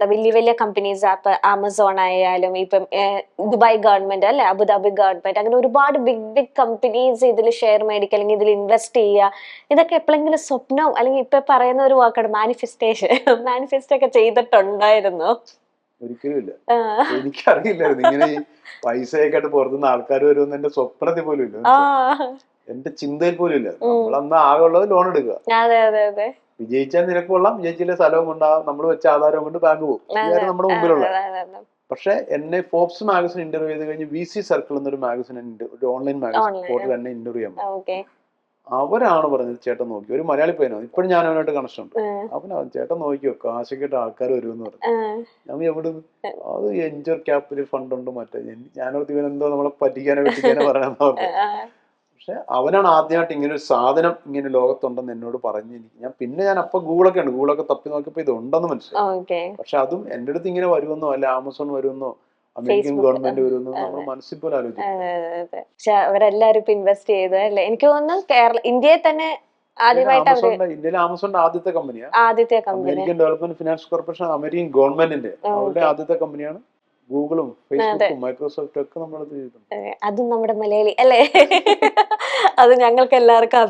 വലിയ വലിയ കമ്പനീസ് ഇപ്പൊ ആമസോൺ ആയാലും ഇപ്പം ദുബായ് ഗവൺമെന്റ് അല്ലെ, അബുദാബി ഗവൺമെന്റ്, അങ്ങനെ ഒരുപാട് ബിഗ് ബിഗ് കമ്പനീസ് ഇതിൽ ഷെയർ മേടിക്കുക അല്ലെങ്കിൽ ഇതിൽ ഇൻവെസ്റ്റ് ചെയ്യുക, ഇതൊക്കെ എപ്പോഴെങ്കിലും സ്വപ്നം അല്ലെങ്കിൽ ഇപ്പൊ പറയുന്ന ഒരു വാക്കാണ് മാനിഫെസ്റ്റേഷൻ, മാനിഫെസ്റ്റ് ഒക്കെ ചെയ്തിട്ടുണ്ടായിരുന്നോ? ഒരിക്കലും ഇല്ല. എനിക്കറിയില്ലായിരുന്നു ഇങ്ങനെ ഈ പൈസയൊക്കെ ആയിട്ട് പുറത്തുനിന്ന് ആൾക്കാർ വരുമെന്ന് എന്റെ സ്വപ്നത്തിൽ പോലും ഇല്ല, എന്റെ ചിന്തയിൽ പോലും ഇല്ല. നമ്മളന്ന് ആകെ ഉള്ളത് ലോൺ എടുക്കുക, വിജയിച്ചാൽ നിനക്ക് കൊള്ളാം, വിജയിച്ചില്ല സ്ഥലവും കൊണ്ടാവും, നമ്മൾ വെച്ച ആധാരം കൊണ്ട് ബാങ്ക് പോകും, ഇതായിരുന്നു നമ്മുടെ മുമ്പിലുള്ള. പക്ഷെ എന്നെ ഫോബ്സ് മാഗസിൻ ഇന്റർവ്യൂ ചെയ്ത് കഴിഞ്ഞ് VC സർക്കിൾ എന്നൊരു മാഗസിൻ, ഒരു ഓൺലൈൻ മാഗസിൻ പോർട്ടൽ എന്നെ ഇന്റർവ്യൂ ചെയ്യാൻ, അവരാണ് പറഞ്ഞത് ചേട്ടൻ നോക്കി, ഒരു മലയാളി പയ്യനോ, ഇപ്പോഴും ഞാൻ അവനായിട്ട് കണക്ഷൻ ഉണ്ട്, അവനാണ് ചേട്ടൻ നോക്കിയോ കാശൊക്കെ ആൾക്കാർ വരുമെന്ന് പറഞ്ഞു. ഞാൻ എവിടെ അത് എൻജോർ ക്യാപിറ്റൽ ഫണ്ട് ഉണ്ട് മറ്റേ, ഞാനോട് ഇവനെന്തോ നമ്മളെ പറ്റിക്കാനോ വെട്ടിക്കാനോ പറയണമെന്ന് പറഞ്ഞു. പക്ഷെ അവനാണ് ആദ്യമായിട്ട് ഇങ്ങനെ ഒരു സാധനം ഇങ്ങനെ ലോകത്തുണ്ടെന്ന് എന്നോട് പറഞ്ഞു. ഞാൻ അപ്പൊ ഗൂഗിളൊക്കെ തപ്പി നോക്കിയപ്പോ ഇത് ഉണ്ടെന്ന് മനസ്സിലായി. പക്ഷെ അതും എന്റെ അടുത്ത് ഇങ്ങനെ വരുമെന്നോ അല്ലെ ആമസോൺ വരുമെന്നോ അമേരിക്കൻ ഗവൺമെന്റ് വരുമെന്നോ നമ്മൾ മനസ്സിൽ പോലെ ആലോചിച്ചു. പക്ഷെ അവരെല്ലാരും ഇപ്പൊ ഇൻവെസ്റ്റ് ചെയ്ത് അല്ലെ, എനിക്ക് തോന്നുന്നു ഇന്ത്യയിൽ തന്നെ ഇന്ത്യയിലെ ആമസോണിന്റെ ആദ്യത്തെ കമ്പനിയാണ് company American development finance corporation, American ഗവൺമെന്റിന്റെ അവരുടെ ആദ്യത്തെ കമ്പനിയാണ്. ഗൂഗിളും ഫേസ്ബുക്കും മൈക്രോസോഫ്റ്റും ഒക്കെ നമ്മളത് ചെയ്തിട്ടുണ്ട്. അതും നമ്മുടെ മലയാളി അല്ലേ, അത് ഞങ്ങൾക്ക് എല്ലാവർക്കും